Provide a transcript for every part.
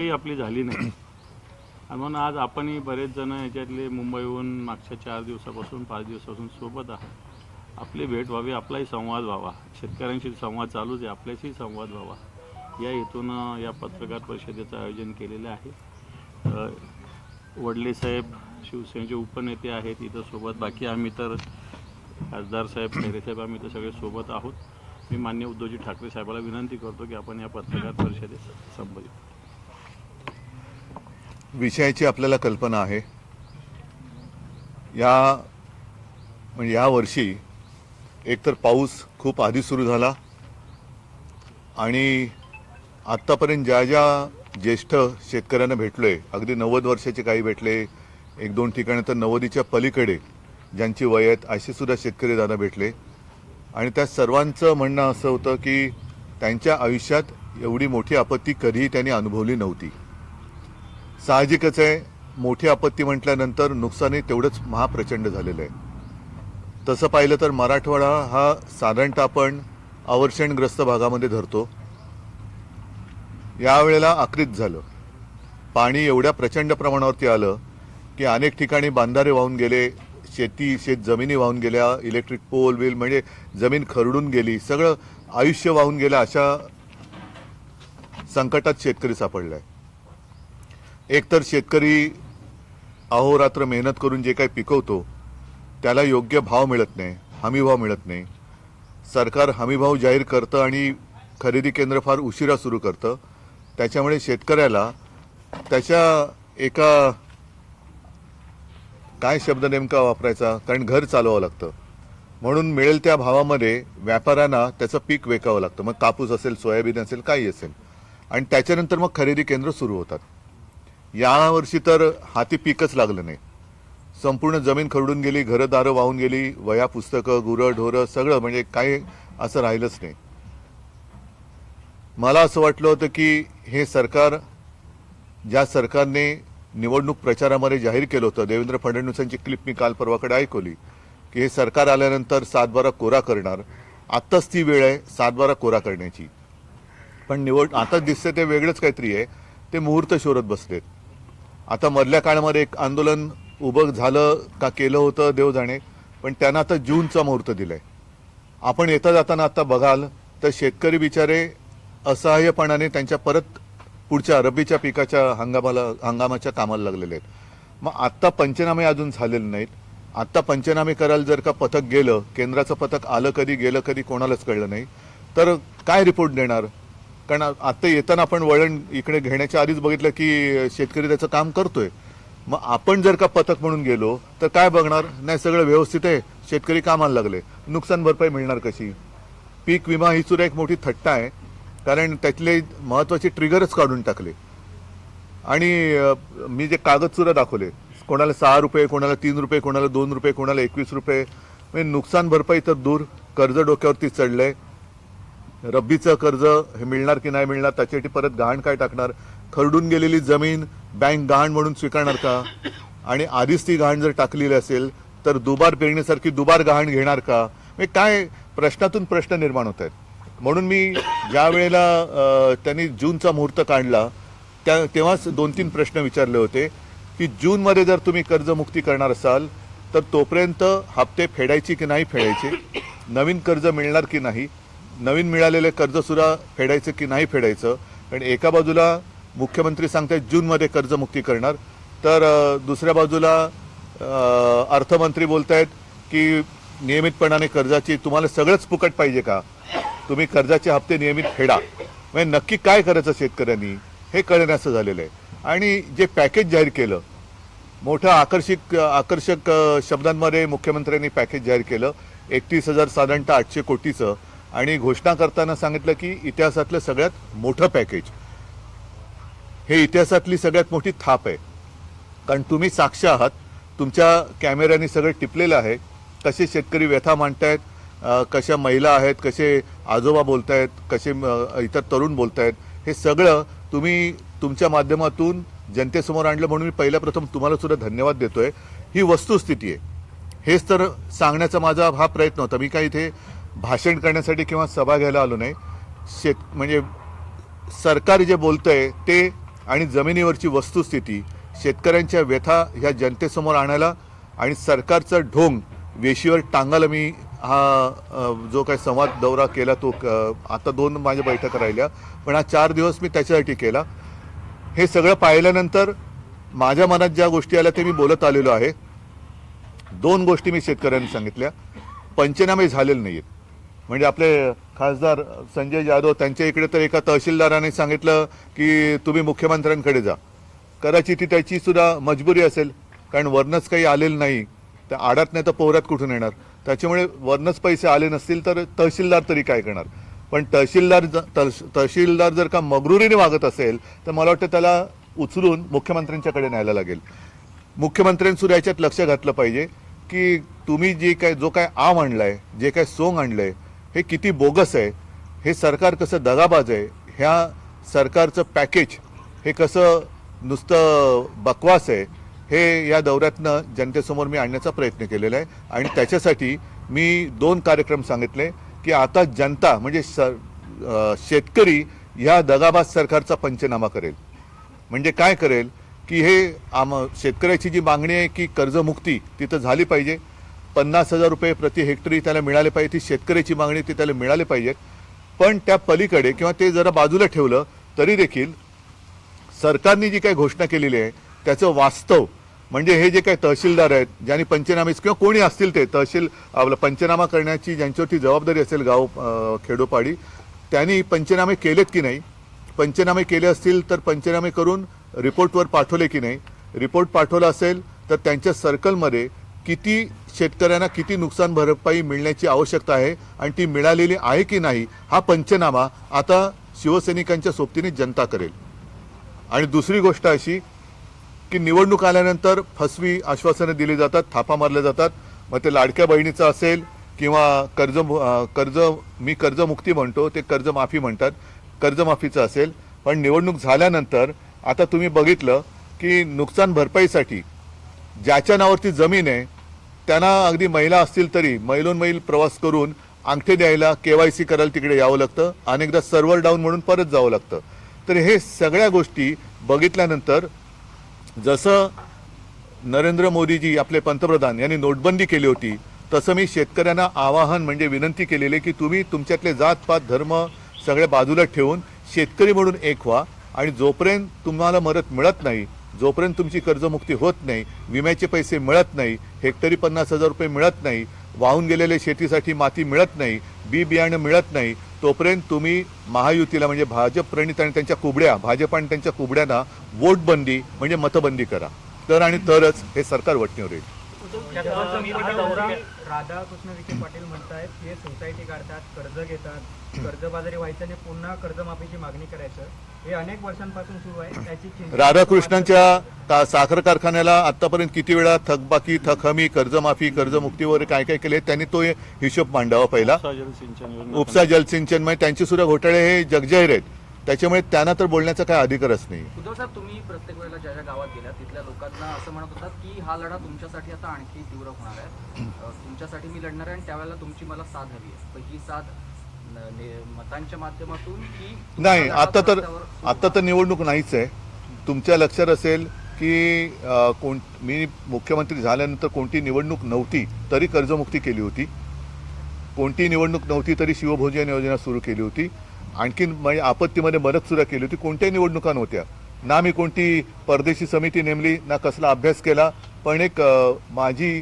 काही आपली झाली नाही आणि म्हणून आज आपणही बरेच जण याच्यातले मुंबईहून मागच्या 4 दिवसापासून 5 दिवसापासून सोबत आहात. आपली भेट व्हावी, आपलाही संवाद व्हावा, शेतकऱ्यांशी संवाद चालूच आहे, आपल्याशी संवाद व्हावा या हेतून या पत्रकार परिषदेचं आयोजन केलेलं आहे. वडले साहेब शिवसेनेचे उपनेते आहेत इथं सोबत, बाकी आम्ही तर खासदार साहेब, खैरे साहेब, आम्ही तर सगळे सोबत आहोत. मी माननीय उद्धवजी ठाकरे साहेबाला विनंती करतो की आपण या पत्रकार परिषदेत संबोधित. विषयाची आपल्याला कल्पना आहे. या वर्षी एकतर पाऊस खूप आधी सुरू झाला आणि आत्तापर्यंत ज्या ज्येष्ठ शेतकऱ्यांना भेटलोय, अगदी 90 वर्षाचे काही भेटले, 1-2 ठिकाणी तर 90च्या पलीकडे ज्यांची वय आहेत असे सुद्धा शेतकरी दादा भेटले आणि त्या सर्वांचं म्हणणं असं होतं की त्यांच्या आयुष्यात एवढी मोठी आपत्ती कधीही त्यांनी अनुभवली नव्हती. साहजिकच आहे, मोठी आपत्ती म्हटल्यानंतर नुकसानही तेवढंच महाप्रचंड झालेलं आहे. तसं पाहिलं तर मराठवाडा हा साधारणतः आपण अवर्षणग्रस्त भागामध्ये धरतो. यावेळेला आक्रीत झालं. पाणी एवढ्या प्रचंड प्रमाणावरती आलं की अनेक ठिकाणी बांधारे वाहून गेले, शेत जमिनी वाहून गेल्या, इलेक्ट्रिक पोल बिल म्हणजे जमीन खरडून गेली, सगळं आयुष्य वाहून गेलं. अशा संकटात शेतकरी सापडलाय. एकतर शेतकरी अहोरात्र मेहनत करून जे काही पिकवतो त्याला योग्य भाव मिळत नाही, हमीभाव मिळत नाही. सरकार हमीभाव जाहीर करतं आणि खरेदी केंद्र फार उशिरा सुरू करतं. त्याच्यामुळे शेतकऱ्याला त्याच्या एका काय शब्द नेमका वापरायचा, कारण घर चालवावं लागतं, म्हणून मिळेल त्या भावामध्ये व्यापाऱ्यांना त्याचं पीक विकावं लागतं. मग कापूस असेल, सोयाबीन असेल, काही असेल, आणि त्याच्यानंतर मग खरेदी केंद्र सुरू होतात. यावर्षी तर हाती पीकच लागलं नाही. संपूर्ण जमीन खरडून गेली, घरदारं वाहून गेली, वह्या पुस्तकं, गुरं ढोरं सगळं, म्हणजे काही असं राहिलंच नाही. मला असं वाटलं होतं की हे सरकार, ज्या सरकारने निवडणूक प्रचारामध्ये जाहीर केलं होतं, देवेंद्र फडणवीसांची क्लिप मी काल परवाकडे ऐकवली की हे सरकार आल्यानंतर 7/12 कोरा करणार. आत्ताच ती वेळ आहे 7/12 कोरा करण्याची. पण आता दिसतं ते वेगळंच काहीतरी आहे. ते मुहूर्त शोधत बसलेत. आता मधल्या काळामध्ये एक आंदोलन उभं झालं का केलं होतं देव जाणे, पण त्यांना आता जूनचा मुहूर्त दिलाय. आपण येता जाताना आता बघाल तर शेतकरी बिचारे असहाय्यपणाने त्यांच्या परत पुढच्या रब्बीच्या पिकाच्या हंगामाच्या कामाला लागलेले आहेत. मग आत्ता पंचनामे अजून झालेले नाहीत. आत्ता पंचनामे करायला जर का पथक गेलं, केंद्राचं पथक आलं कधी, गेलं कधी, कोणालाच कळलं नाही, तर काय रिपोर्ट देणार? कारण आत्ता येताना आपण वळण इकडे घेण्याच्या आधीच बघितलं की शेतकरी त्याचं काम करतोय. मग आपण जर का पथक म्हणून गेलो तर काय बघणार? नाही, सगळं व्यवस्थित आहे, शेतकरी कामाला लागले, नुकसान भरपाई मिळणार कशी? पीक विमा ही सुद्धा एक मोठी थट्टा आहे, कारण त्यातले महत्त्वाचे ट्रिगरच काढून टाकले. आणि मी जे कागद सुद्धा दाखवले, कोणाला 6 रुपये, कोणाला 3 रुपये, कोणाला 2 रुपये, कोणाला 21 रुपये, म्हणजे नुकसान भरपाई तर दूर, कर्ज डोक्यावरती चढलंय. रब्बीचं कर्ज हे मिळणार की नाही मिळणार, त्याच्यासाठी परत गहाण काय टाकणार? खरडून गेलेली जमीन बँक गहाण म्हणून स्वीकारणार का? आणि आधीच ती गहाण जर टाकलेली असेल तर दुबार पेरण्यासारखी दुबार गहाण घेणार का? म्हणजे काय प्रश्नातून प्रश्न निर्माण होत आहेत. म्हणून मी ज्या वेळेला त्यांनी जूनचा मुहूर्त काढला तेव्हाच 2-3 प्रश्न विचारले होते की जूनमध्ये जर तुम्ही कर्जमुक्ती करणार असाल तर तोपर्यंत हप्ते फेडायची की नाही फेडायचे, नवीन कर्ज मिळणार की नाही, नवीन मिळालेले कर्जसुद्धा फेडायचं की नाही फेडायचं. कारण एका बाजूला मुख्यमंत्री सांगतायत जूनमध्ये कर्जमुक्ती करणार, तर दुसऱ्या बाजूला अर्थमंत्री बोलतायत की नियमितपणाने कर्जाची, तुम्हाला सगळंच फुकट पाहिजे का? तुम्ही कर्जाचे हप्ते नियमित फेडा. म्हणजे नक्की काय करायचं शेतकऱ्यांनी हे कळण्याचं झालेलं आहे. आणि जे पॅकेज जाहीर केलं, मोठं आकर्षक शब्दांमध्ये मुख्यमंत्र्यांनी पॅकेज जाहीर केलं, 31,000 साधारणतः 800 कोटीचं, आणि घोषणा करताना सांगितलं की इतिहासातलं सगळ्यात मोठं पॅकेज. हे इतिहासातली सगळ्यात मोठी थाप आहे. कारण तुम्ही साक्ष आहात, तुमच्या कॅमेऱ्याने सगळं टिपलेलं आहे. कसे शेतकरी व्यथा मांडतायत, कशा महिला आहेत, कसे आजोबा बोलतायत, कसे इतर तरुण बोलतायत, हे सगळं तुम्ही तुमच्या माध्यमातून जनतेसमोर आणलं, म्हणून मी पहिल्या प्रथम तुम्हाला सुद्धा धन्यवाद देतोय. ही वस्तुस्थिती आहे. हेच तर सांगण्याचा माझा हा प्रयत्न होता. मी काही इथे भाषण करण्यासाठी किंवा सभा घ्यायला आलो नाही. म्हणजे सरकार जे बोलतंय ते आणि जमिनीवरची वस्तुस्थिती, शेतकऱ्यांच्या व्यथा ह्या जनतेसमोर आणायला आणि सरकारचं ढोंग वेशीवर टांगायला मी जो काही संवाद दौरा केला तो आता 2 माझ्या बैठका राहिल्या, पण हा 4 दिवस मी त्याच्यासाठी केला. हे सगळं पाहिल्यानंतर माझ्या मनात ज्या गोष्टी आल्या ते मी बोलत आलेलो आहे. 2 गोष्टी मी शेतकऱ्यांनी सांगितल्या. पंचनामे झालेले नाहीत. म्हणजे आपले खासदार संजय जाधव त्यांच्या इकडे तर एका तहसीलदाराने सांगितलं की तुम्ही मुख्यमंत्र्यांकडे जा. कदाचित ती त्याची सुद्धा मजबुरी असेल, कारण वरनच काही आलेलं नाही, तर आडात नाही तर पोहरात कुठून येणार. त्याच्यामुळे वरनच पैसे आले नसतील तर तहसीलदार तरी काय करणार. पण तहसीलदार जर का मगरुरीने वागत असेल तर मला वाटतं त्याला उचलून मुख्यमंत्र्यांच्याकडे न्यायला लागेल. मुख्यमंत्र्यांनी सुद्धा याच्यात लक्ष घातलं पाहिजे की तुम्ही जो काय आम आणलाय, जे काय सोंग आणलंय, हे किती बोगस आहे, हे सरकार कसं दगाबाज आहे, ह्या सरकारचं पॅकेज हे कसं नुसतं बकवास आहे, हे या दौऱ्यातनं जनतेसमोर मी आणण्याचा प्रयत्न केलेला आहे. आणि त्याच्यासाठी मी 2 कार्यक्रम सांगितले की आता जनता म्हणजे शेतकरी ह्या दगाबाज सरकारचा पंचनामा करेल. म्हणजे काय करेल की हे शेतकऱ्याची जी मागणी आहे की कर्जमुक्ती तिथं झाली पाहिजे, 50,000 रुपये प्रति हेक्टरी त्याला मिळाले पाहिजे, ती शेतकऱ्याची मागणी ती त्याला मिळाले पाहिजेत. पण त्या पलीकडे किंवा ते जरा बाजूला ठेवलं तरी देखील सरकारने जी काही घोषणा केलेली आहे त्याचं वास्तव म्हणजे हे जे काही तहसीलदार आहेत, ज्यांनी पंचनामे किंवा कोणी असतील ते आपलं पंचनामा करण्याची ज्यांच्यावरती जबाबदारी असेल गाव खेडोपाडी, त्यांनी पंचनामे केलेत की नाही, पंचनामे केले असतील तर पंचनामे करून रिपोर्टवर पाठवले की नाही, रिपोर्ट पाठवला असेल तर त्यांच्या सर्कलमध्ये किती शेतकऱ्यांना किती नुकसान भरपाई मिळण्याची आवश्यकता आहे आणि ती मिळालेली आहे की नाही, हा पंचनामा आता शिवसैनिकांच्या सोबतीने जनता करेल. आणि दुसरी गोष्ट अशी की निवडणूक आल्यानंतर फसवी आश्वासनं दिली जातात, थापा मारल्या जातात. मग ते लाडक्या बहिणीचं असेल किंवा मी कर्जमुक्ती म्हणतो, ते कर्जमाफी म्हणतात, कर्जमाफीचं असेल. पण निवडणूक झाल्यानंतर आता तुम्ही बघितलं की नुकसान भरपाईसाठी ज्याच्या नावावरती जमीन आहे त्यांना अगदी महिला असतील तरी मैलोनमैल प्रवास करून अंगठे द्यायला KYC करायला तिकडे यावं लागतं, अनेकदा सर्व्हर डाऊन म्हणून परत जावं लागतं. तर हे सगळ्या गोष्टी बघितल्यानंतर जसं नरेंद्र मोदीजी आपले पंतप्रधान यांनी नोटबंदी केली होती, तसं मी शेतकऱ्यांना आवाहन म्हणजे विनंती केलेली की तुम्ही तुमच्यातले जातपात धर्म सगळे बाजूला ठेवून शेतकरी म्हणून एक व्हा. आणि जोपर्यंत तुम्हाला मदत मिळत नाही, जोपर्यंत तुमची कर्जमुक्ती होत नाही, विम्याचे पैसे मिळत नाही, हेक्टरी 50,000 रुपये मिळत नाही, वाहून गेलेले शेतीसाठी माती मिळत नाही, बी बियाणं मिळत नाही, तोपर्यंत तुम्ही महायुतीला म्हणजे भाजप प्रणित आणि त्यांच्या कुबड्या भाजप आणि त्यांच्या कुबड्यांना वोटबंदी म्हणजे मतबंदी करा. तर आणि तरच हे सरकार वटणीवर येईल. राधाकृष्ण विखे पाटील म्हणतायत की हे सोसायटी काढतात, कर्ज घेतात, कर्जबाजारी व्हायचं आणि पुन्हा कर्जमाफीची मागणी करायचं, हे अनेक वर्षांपासून सुरू आहे. त्याची राधाकृष्णांच्या साखर कारखान्याला आतापर्यंत किती वेळा थकबाकी, थकहमी, कर्जमाफी, कर्जमुक्ती वगैरे काय काय केले त्यांनी तो हिशोब मांडावा पहिला. उपसा जलसिंचन म्हणजे त्यांचे सुद्धा घोटाळे हे जगजाहीर आहेत, त्याच्यामुळे त्यांना तर बोलण्याचा काय अधिकारच नाही. उद्धव साहेब, तुम्ही प्रत्येक वेळेला ज्या ज्या गावात गेला तिथल्या लोकांना असं म्हणत होतात की हा लढा तुमच्यासाठी आता आणखी तीव्र होणार आहे, तुमच्यासाठी मी लढणार आहे आणि त्यावेळेला तुमची मला साथ हवी आहे. पण ही साथ मतांच्या माध्यमातून की नाही, आता तर निवडणूक नाहीच आहे. तुमच्या लक्षात असेल की मी मुख्यमंत्री झाल्यानंतर कोणती निवडणूक नव्हती तरी कर्जमुक्ती केली होती, कोणती निवडणूक नव्हती तरी शिवभोजन योजना सुरू केली होती, आणखीन म्हणजे आपत्तीमध्ये मदत सुद्धा केली होती. कोणत्याही निवडणुका नव्हत्या, ना मी कोणती परदेशी समिती नेमली, ना कसला अभ्यास केला, पण एक माझी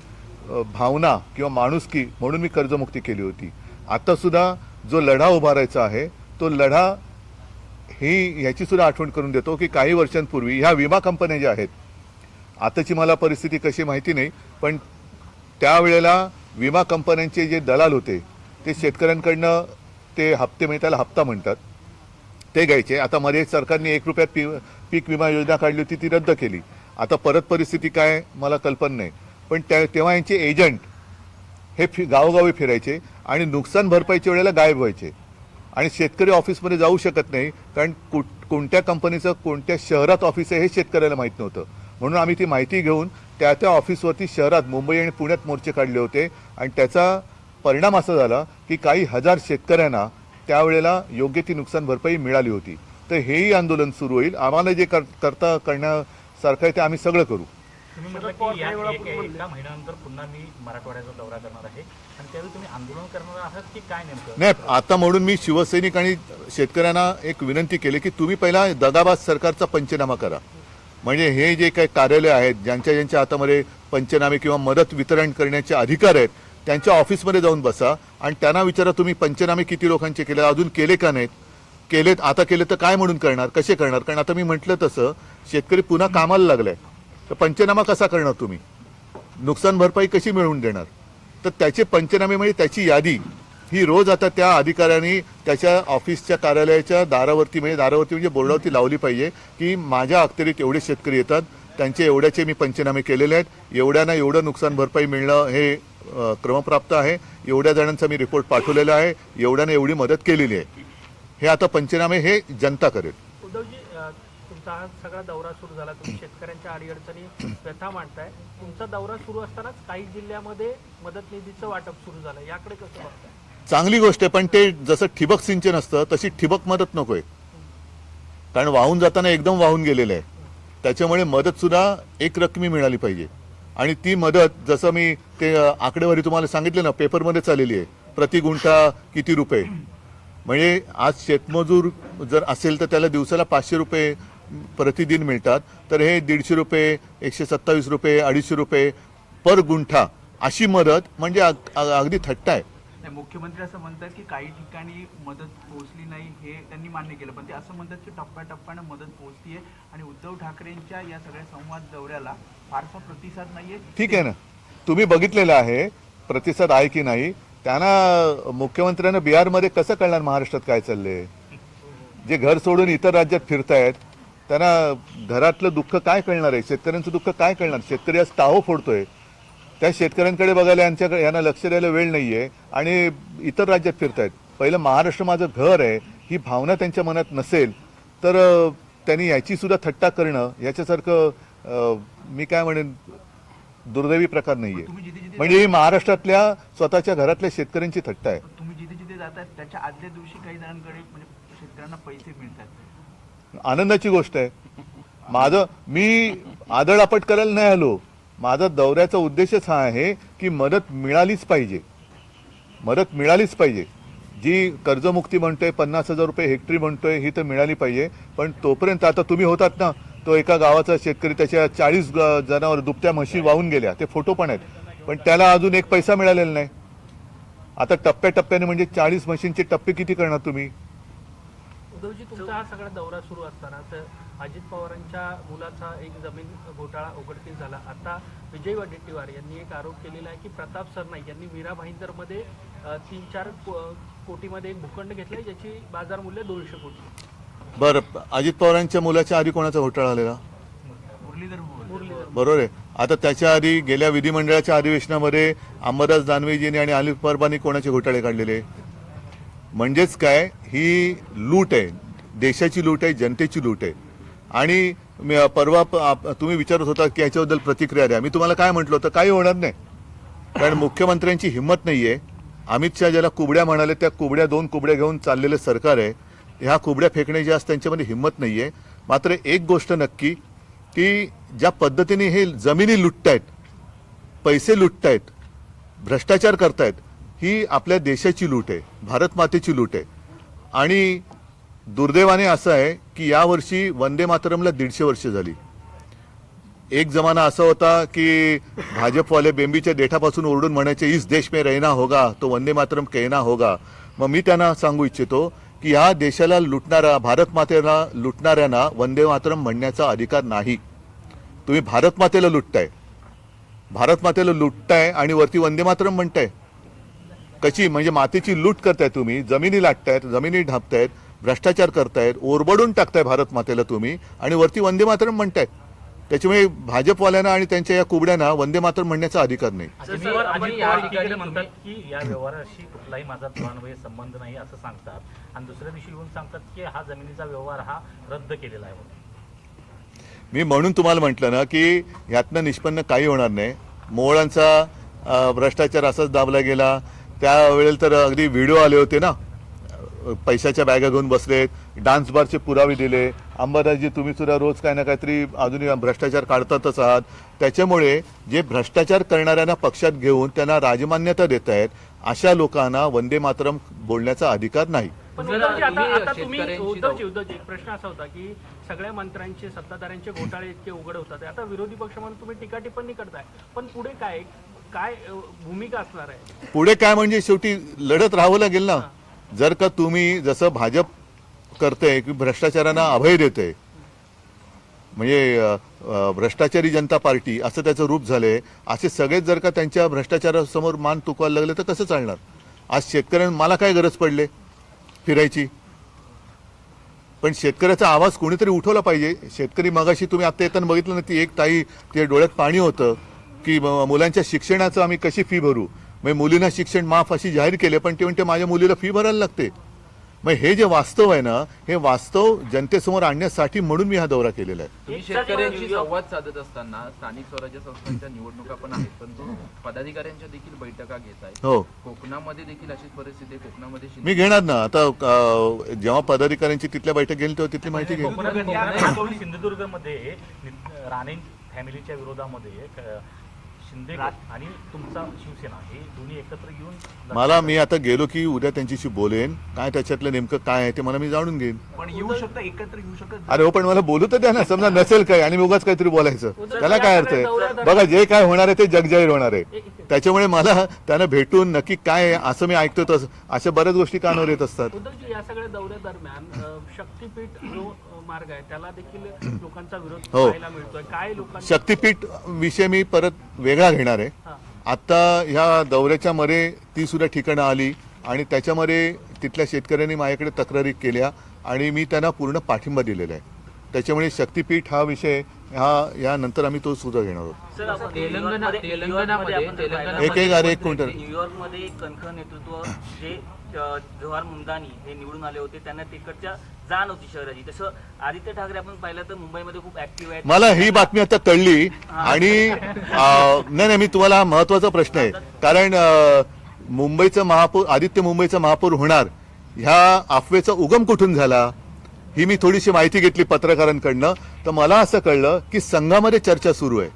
भावना किंवा माणुसकी म्हणून मी कर्जमुक्ती केली होती. आता सुद्धा जो लढा उभारायचा आहे तो लढा ह्याची सुद्धा आठवण करून देतो की काही वर्षांपूर्वी ह्या विमा कंपन्या ज्या आहेत, आताची मला परिस्थिती कशी माहिती नाही, पण त्यावेळेला विमा कंपन्यांचे जे दलाल होते ते शेतकऱ्यांकडनं ते हप्ते म्हणजे त्याला हप्ता म्हणतात ते घ्यायचे. आता मध्ये सरकारने 1 रुपयात पीक विमा योजना काढली होती, ती रद्द केली. आता परत परिस्थिती काय मला कल्पना नाही, पण तेव्हा यांचे एजंट हे गावोगावी फिरायचे आणि नुकसान भरपाईच्या वेळेला गायब व्हायचे आणि शेतकरी ऑफिसमध्ये जाऊ शकत नाही, कारण कोणत्या कंपनीचं कोणत्या शहरात ऑफिस आहे हे शेतकऱ्याला माहीत नव्हतं. म्हणून आम्ही ती माहिती घेऊन त्या ऑफिसवरती शहरात मुंबई आणि पुण्यात मोर्चे काढले होते आणि त्याचा परिणाम असा झाला की काही हजार शेतकऱ्यांना त्यावेळेला योग्य ती नुकसान भरपाई मिळाली होती. तर हेही आंदोलन सुरू होईल. आम्हाला जे करता करण्यासारखं आहे ते आम्ही सगळं करू. तुम्ही म्हटलं की या एका महिन्यानंतर पुन्हा मी मराठवाड्याचा दौरा करणार आहे आणि त्यावेळी तुम्ही आंदोलन करणार आहात की काय नेमकं? नाही, आता म्हणून मी शिवसैनिक आणि शेतकऱ्यांना एक विनंती केली की तुम्ही पहिला दगाबाज सरकारचा पंचनामा करा. म्हणजे हे जे काही कार्यालय आहेत, ज्यांच्या हातामध्ये पंचनामे किंवा मदत वितरण करण्याचे अधिकार आहेत, त्यांच्या ऑफिसमध्ये जाऊन बसा आणि त्यांना विचारा तुम्ही पंचनामे किती लोकांचे केले, अजून केले का नाहीत, केलेत, आता केले तर काय म्हणून करणार, कसे करणार. कारण आता मी म्हटलं तसं शेतकरी पुन्हा कामाला लागलाय, तर पंचनामा कसा करणार तुम्ही, नुकसान भरपाई कशी मिळवून देणार. तर त्याचे पंचनामे म्हणजे त्याची यादी ही रोज आता त्या अधिकाऱ्यांनी त्याच्या ऑफिसच्या कार्यालयाच्या दारावरती म्हणजे बोर्डावरती लावली पाहिजे की माझ्या अखत्यारीत एवढे शेतकरी येतात, त्यांचे एवढ्याचे मी पंचनामे केलेले आहेत, एवढ्यांना एवढं नुकसान भरपाई मिळणं हे क्रमप्राप्त आहे, एवढ्या जणांचा मी रिपोर्ट पाठवलेला आहे, एवढ्याने एवढी मदत केलेली आहे. हे आता पंचनामे हे जनता करेल. उद्धवजी, तुमचा हा सगळा दौरा सुरू झाला, तुम्ही शेतकऱ्यांच्या अडीअडचणी व्यथा मांडताय. तुमचा दौरा सुरू असतानाच काही जिल्ह्यामध्ये मदत निधीचं वाटप सुरू झालं, याकडे कसं बघताय? चांगली गोष्ट आहे, पण ते जसं ठिबक सिंचन असतं तशी ठिबक मदत नकोय, कारण वाहून जाताना एकदम वाहून गेलेलं आहे. त्याच्यामुळे मदत सुद्धा एक रकमी मिळाली पाहिजे. आणि ती मदत जसं मी ते आकडेवारी तुम्हाला सांगितले ना, पेपरमध्येच आलेली आहे, प्रति गुंठा किती रुपये. म्हणजे आज शेतमजूर जर असेल तर त्याला दिवसाला 500 रुपये प्रतिदिन मिळतात, तर हे 150 रुपये, 127 रुपये, 250 रुपये पर गुंठा अशी मदत म्हणजे अगदी थट्टा आहे. मुख्यमंत्री असं म्हणतात की काही ठिकाणी मदत पोहोचली नाही, हे त्यांनी मान्य केलं, पण ते असं म्हणतात की टप्प्याटप्प्यानं मदत पोहोचतीये आणि उद्धव ठाकरेंच्या या सगळ्या संवाद दौऱ्याला फारसा प्रतिसाद नाहीये. ठीक आहे ना, तुम्ही बघितलेलं आहे प्रतिसाद आहे की नाही. त्यांना मुख्यमंत्र्यांना बिहारमध्ये कसं कळणार महाराष्ट्रात काय चाललंय. जे घर सोडून इतर राज्यात फिरतायत त्यांना घरातलं दुःख काय कळणार आहे, शेतकऱ्यांचं दुःख काय कळणार. शेतकरी आज टाहो फोडतोय, त्या शेतकऱ्यांकडे बघायला यांना लक्ष द्यायला वेळ नाहीये आणि इतर राज्यात फिरतायत. पहिलं महाराष्ट्र माझं घर आहे ही भावना त्यांच्या मनात नसेल तर त्यांनी याची सुद्धा थट्टा करणं याच्यासारखं मी काय म्हणेन दुर्दैवी प्रकार नाहीये. म्हणजे ही महाराष्ट्रातल्या स्वतःच्या घरातल्या शेतकऱ्यांची थट्टा आहे. तुम्ही जिथे जिथे जाताय त्याच्या आदल्या दिवशी काही जणांकडे म्हणजे शेतकऱ्यांना पैसे मिळतात, आनंदाची गोष्ट आहे. मी आदळआपट करायला नाही आलो. माझा दौऱ्याचा उद्देशच हा आहे की मदत मिळालीच पाहिजे, मदत मिळालीच पाहिजे. जी कर्जमुक्ती म्हणतोय, 50,000 रुपये हेक्टरी म्हणतोय, ही तर मिळाली पाहिजे. पण तोपर्यंत आता तुम्ही होतात ना, तो एका गावाचा शेतकरी त्याच्या 40 जनावर दुभत्या म्हशी वाहून गेल्या, ते फोटो पण आहेत, पण त्याला अजून एक पैसा मिळालेला नाही. आता टप्प्याटप्प्याने म्हणजे 40 म्हशींचे टप्पे किती करणार तुम्ही. उद्धवजी, तुमचा हा सगळा दौरा सुरू असताना तर अजित पवारांच्या मुलाचा एक जमीन घोटाळा उघडकीस झाला. आता विजय वडेट्टीवार यांनी एक आरोप केलेला आहे की प्रताप सरनाईक यांनी मीरा भाईंदरमध्ये 3-4 कोटीमध्ये एक भूखंड घेतलाय, ज्याची बाजार मूल्य 200 कोटी. बरं, अजित पवारांच्या मुलाच्या आधी कोणाचा घोटाळा आलेला? मुरलीधर. बरोबर आहे. आता त्याच्या आधी गेल्या विधिमंडळाच्या अधिवेशनामध्ये अंबादास दानवेजींनी आणि अनिल परबांनी कोणाचे घोटाळे काढलेले. म्हणजेच काय, ही लूट आहे, देशाची लूट आहे, जनतेची लूट आहे. आणि परवा तुम्ही विचारत होता की याच्याबद्दल प्रतिक्रिया द्या. मी तुम्हाला काय म्हटलं होतं, काही होणार नाही, कारण मुख्यमंत्र्यांची हिंमत नाहीये. अमित शहा ज्याला कुबड्या म्हणाले त्या कुबड्या 2 कुबड्या घेऊन चाललेलं सरकार आहे. ह्या कुबड्या फेकण्याची आज त्यांच्यामध्ये हिंमत नाहीये. मात्र एक गोष्ट नक्की की ज्या पद्धतीने हे जमिनी लुटतायत, पैसे लुटतायत, भ्रष्टाचार करतायत, ही आपल्या देशाची लूट आहे, भारत मातेची लूट आहे. आणि दुर्दैवाने असं आहे की यावर्षी वंदे मातरमला 150 वर्ष झाली. एक जमाना असा होता की भाजपवाले बेंबीच्या देठापासून ओरडून म्हणायचे, इस देश में रहना होगा तो वंदे मातरम कहना होगा. मग मी त्यांना सांगू इच्छितो की ह्या देशाला लुटणारा, भारत मातेला लुटणाऱ्यांना वंदे मातरम म्हणण्याचा अधिकार नाही. तुम्ही भारत मातेला लुटताय, भारत मातेला लुटताय आणि वरती वंदे मातरम म्हणताय. कशी, म्हणजे मातेची लूट करताय तुम्ही, जमिनी लाटतायत, जमिनी ढापतायत, भ्रष्टाचार करतायत, ओरबडून टाकताय भारत मातेला तुम्ही, आणि वरती वंदे मातरम म्हणतायत. त्याच्यामुळे भाजपवाल्यांना आणि त्यांच्या या कुबड्यांना वंदे मातरम म्हणण्याचा अधिकार नाही. अजित पवार एकीकडे म्हणतात की या व्यवहाराशी कुठलाही माझा दुरान्वयी संबंध नाही असं सांगतात, आणि दुसऱ्या दिवशी येऊन सांगतात की हा जमिनीचा व्यवहार हा रद्द केलेला आहे. मी म्हणून तुम्हाला म्हटलं ना की यातनं निष्पन्न काही होणार नाही. मोहळांचा भ्रष्टाचार असाच दाबला गेला. त्यावेळेला तर अगदी व्हिडिओ आले होते ना, पैशाच्या बॅगा घेऊन बसलेत, डान्स बारचे पुरावे दिले. अंबादासजी, तुम्ही सुद्धा रोज काय ना काहीतरी अजूनही भ्रष्टाचार काढतातच आहात. त्याच्यामुळे जे भ्रष्टाचार करणाऱ्यांना पक्षात घेऊन त्यांना राजमान्यता देत आहेत, अशा लोकांना वंदे मातरम बोलण्याचा अधिकार नाही. पण उद्धवजी, आता तुम्ही शेतकऱ्यांची उद्धवजी एक प्रश्न असा होता की सगळ्या मंत्र्यांचे सत्ताधाऱ्यांचे घोटाळे इतके उघड होतात, आता विरोधी पक्ष म्हणून तुम्ही टीका टिप्पणी करताय, पण पुढे काय काय भूमिका असणार आहे? पुढे काय म्हणजे शेवटी लढत राहावं लागेल ना. जर का तुम्ही जसं भाजप करते की भ्रष्टाचारांना अभय देते, म्हणजे भ्रष्टाचारी जनता पार्टी असं त्याचं रूप झालंय, असे सगळेच जर का त्यांच्या भ्रष्टाचारासमोर मान तुकवायला लागले तर कसं चालणार? आज शेतकऱ्यांना मला काय गरज पडले फिरायची, पण शेतकऱ्याचा आवाज कोणीतरी उठवला पाहिजे. शेतकरी मगाशी तुम्ही आता येताना बघितलं ना, ती एक ताई, ते डोळ्यात पाणी होतं की मुलांच्या शिक्षणाचं आम्ही कशी फी भरू. मग मुलींना शिक्षण माफ अशी जाहीर केले, पण ते म्हणते माझ्या मुलीला फी भरायला लागते. मग हे जे वास्तव आहे ना, हे वास्तव जनतेसमोर आणण्यासाठी म्हणून मी हा दौरा केलेला आहे. तुम्ही शेतकऱ्यांशी संवाद साधत असताना स्थानिक स्वराज्य संस्थांच्या निवडणुका पण आहेत, परंतु पदाधिकाऱ्यांच्या देखील बैठका घेत आहेत. हो, कोकणामध्ये देखील अशीच परिस्थिती आहे. कोकणामध्ये मी घेणार ना. आता जेव्हा पदाधिकाऱ्यांची तिथल्या बैठक घेईल तेव्हा तिथली माहिती घेईल. सिंधुदुर्गमध्ये राणे फॅमिलीच्या विरोधामध्ये शिंदे आणि तुमचा शिवसेना हे दोन्ही एकत्र येऊन मला, मी आता गेलो की उद्या त्यांच्याशी बोलेन, काय त्याच्यातलं नेमकं काय आहे ते मला मी जाणून घेईन. पण येऊ शकतं, एकत्र येऊ शकत. अरे हो, पण मला बोलू तर द्या ना. समजा नसेल काय आणि मी उगाच काहीतरी बोलायचं, त्याला काय अर्थ आहे? बघा, जे काय होणार आहे ते जगजाहीर होणार आहे. त्याच्यामुळे मला त्यांना भेटून नक्की काय आहे असं मी ऐकतो, तसं अशा बऱ्याच गोष्टी कानावर येत असतात. उद्धवजी, या सगळ्या दौऱ्यादरम्यान शक्तीपीठ जो मार्ग आहे त्याला देखील लोकांचा विरोध हो. पाहायला मिळतोय. काय लोकांना शक्तीपीठ विषय मी परत वेगळा घेणार आहे. हा. आता ह्या दौऱ्याच्या मध्ये ती सुद्धा ठिकाणं आली आणि त्याच्यामध्ये तिथल्या शेतकऱ्यांनी माझ्याकडे तक्रारी केल्या आणि मी त्यांना पूर्ण पाठिंबा दिलेला आहे. त्याच्यामुळे शक्तीपीठ हा विषय यानंतर आम्ही तो सुद्धा घेणार आहोत. एक क्विंटल न्यूयॉर्कमध्ये कणखर नेतृत्व जे जवाहर मुमदानी हे निवडून आले होते, त्यांना तिकडच्या जाण होती शहराची. तसं आदित्य ठाकरे आपण पाहिलं तर मुंबईमध्ये खूप ऍक्टिव्ह आहेत. मला ही बातमी आता कळली आणि नाही, मी तुम्हाला महत्वाचा प्रश्न आहे, कारण मुंबईचं महापौर, आदित्य मुंबईचा महापौर होणार, ह्या अफवेचा उगम कुठून झाला ही मी थोडीशी माहिती घेतली पत्रकारांकडनं. तर मला असं कळलं की संघामध्ये चर्चा सुरू आहे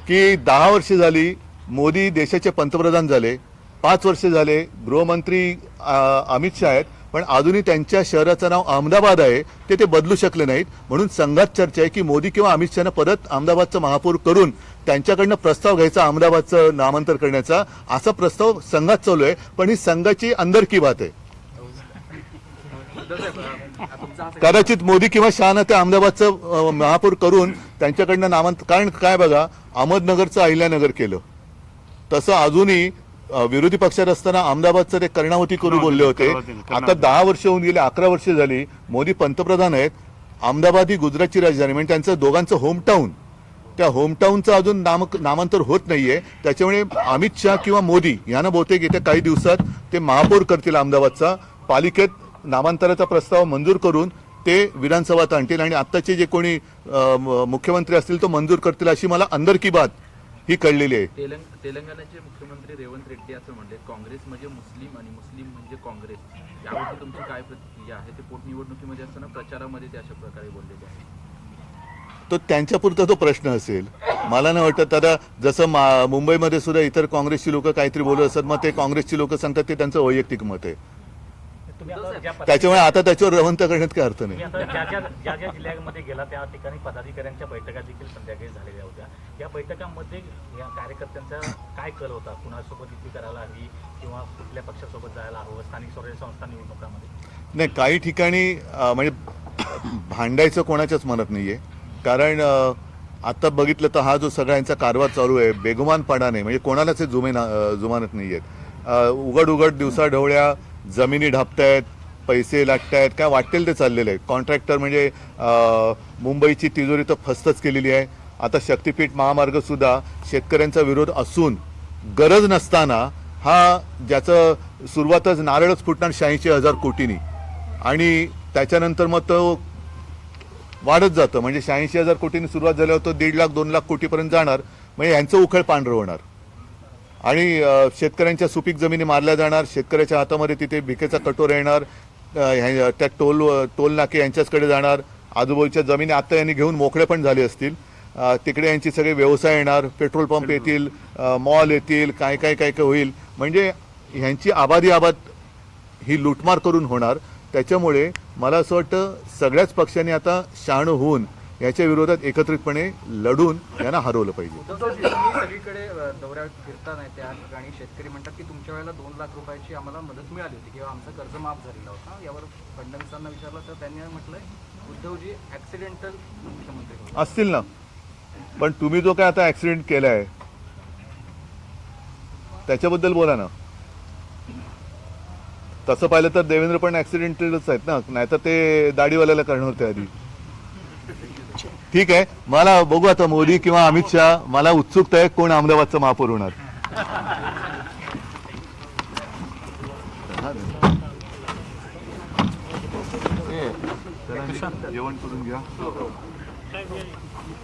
की 10 वर्ष झाली मोदी देशाचे पंतप्रधान झाले, 5 वर्ष झाले गृहमंत्री अमित शाह आहेत, पण अजूनही त्यांच्या शहराचं नाव अहमदाबाद आहे, ते बदलू शकले नाहीत. म्हणून संघात चर्चा आहे की मोदी किंवा अमित शहानं परत अहमदाबादचं महापौर करून त्यांच्याकडनं प्रस्ताव घ्यायचा अहमदाबादचं नामांतर करण्याचा, असा प्रस्ताव संघात चालू आहे. पण ही संघाची अंदरकी बात आहे. कदाचित मोदी किंवा शहानं ते अहमदाबादचं महापौर करून त्यांच्याकडनं नामांतर, कारण काय बघा, अहमदनगरचं अहिल्यानगर केलं, तसं अजूनही विरोधी पक्षात असताना अहमदाबादचं ते कर्णावती करू बोलले होते. आता 10 वर्ष होऊन गेले, 11 वर्ष झाली मोदी पंतप्रधान आहेत. अहमदाबाद ही गुजरातची राजधानी, म्हणजे त्यांचं दोघांचं होमटाऊन, त्या होमटाऊनचं अजून नामांतर होत नाहीये. त्याच्यामुळे अमित शहा किंवा मोदी यांना बहुतेक येत्या काही दिवसात ते महापौर करतील अहमदाबादचा. पालिकेत नामांतराचा प्रस्ताव मंजूर करून ते विधानसभात आणतील आणि आत्ताचे जे कोणी मुख्यमंत्री असतील तो मंजूर करतील, अशी मला अंदरकी बात ही कळलेली आहे. तेलंगणाचे मुख्यमंत्री रेवंत रेड्डी असं म्हणले, काँग्रेस म्हणजे मुस्लिम आणि मुस्लिम म्हणजे काँग्रेस. याबद्दल तुमची काय प्रतिक्रिया आहे? ते पोटनिवडणुकीमध्ये असताना प्रचारामध्ये ते अशा प्रकारे बोललेले आहे. तो त्यांच्यापुरता तो प्रश्न असेल, मला नाही वाटत. आता जसं मुंबईमध्ये सुद्धा इतर काँग्रेसची लोक काहीतरी बोलत असतात, मग ते काँग्रेसची लोक सांगतात ते त्यांचं वैयक्तिक मत आहे. त्याच्यामुळे आता त्याच्यावर रवंत करण्यात काय अर्थ नाही. ज्या जिल्ह्यामध्ये गेला त्या ठिकाणी पदाधिकाऱ्यांच्या बैठका देखील संध्याकाळी झालेल्या होत्या. या बैठकांमध्ये या कार्यकर्त्यांचा काय कल होता? कुणासोबत युती करायला हवी किंवा कुठल्या पक्षासोबत जायला हवं स्थानिक स्वराज्य संस्था निवडणुकामध्ये? नाही, काही ठिकाणी म्हणजे भांडायचं कोणाच्याच मनात नाहीये. कारण आता बघितलं तर हा जो सगळ्यांचा कारभार चालू आहे बेगुमानपणाने, म्हणजे कोणालाच हे जुमानत नाहीयेत. उघड उघड दिवसाढवळ्या जमिनी ढापतायत, पैसे लागतायत, काय वाटेल ते चाललेलं आहे. कॉन्ट्रॅक्टर म्हणजे मुंबईची तिजोरी तर फस्तच केलेली आहे. आता शक्तीपीठ महामार्ग सुद्धा शेतकऱ्यांचा विरोध असून गरज नसताना हा, ज्याचं सुरुवातच नारळच फुटणार 86,000 कोटींनी आणि त्याच्यानंतर मग तो वाढत जातं. म्हणजे 86,000 कोटींनी सुरुवात झाल्यावर तो 1.5 लाख 2 लाख कोटीपर्यंत जाणार. म्हणजे यांचं उखळ पांढरं होणार आणि शेतकऱ्यांच्या सुपीक जमिनी मारल्या जाणार. शेतकऱ्याच्या हातामध्ये तिथे भिकेचा कटोरा येणार. त्या टोल नाके यांच्याचकडे जाणार. आजूबाजूच्या जमिनी आता यांनी घेऊन मोकळे पण झाले असतील. तिकडे यांची सगळे व्यवसाय येणार, पेट्रोल पंप येतील, मॉल येतील, काय काय काय काय होईल. म्हणजे ह्यांची आबादी ही लूटमार करून होणार. त्याच्यामुळे मला असं वाटतं सगळ्याच पक्षांनी आता शहाणं होऊन याच्या विरोधात एकत्रितपणे लढून यांना हरवलं पाहिजे. तुम्ही सगळीकडे दौऱ्यात फिरता नाही, त्या ठिकाणी शेतकरी म्हणतात की तुमच्या वेळेला 2 लाख रुपयाची आम्हाला मदत मिळाली होती किंवा आमचं कर्ज माफ झालेला होता. यावर फडणवीसांना विचारलं तर त्यांनी म्हटलंय उद्धवजी ऍक्सिडेंटल मुख्यमंत्री होते. असतील ना, पण तुम्ही जो काय आता ऍक्सिडेंट केलाय त्याच्याबद्दल बोला ना. तसं पाहिलं तर देवेंद्र पण ऍक्सिडेंटलच आहेत ना, नाहीतर ते दाढीवाल्याला करणार होते आधी. ठीक आहे, मला बघू आता मोदी किंवा अमित शहा, मला उत्सुकता आहे कोण अहमदाबादचं महापौर होणार. जेवण करून घ्या.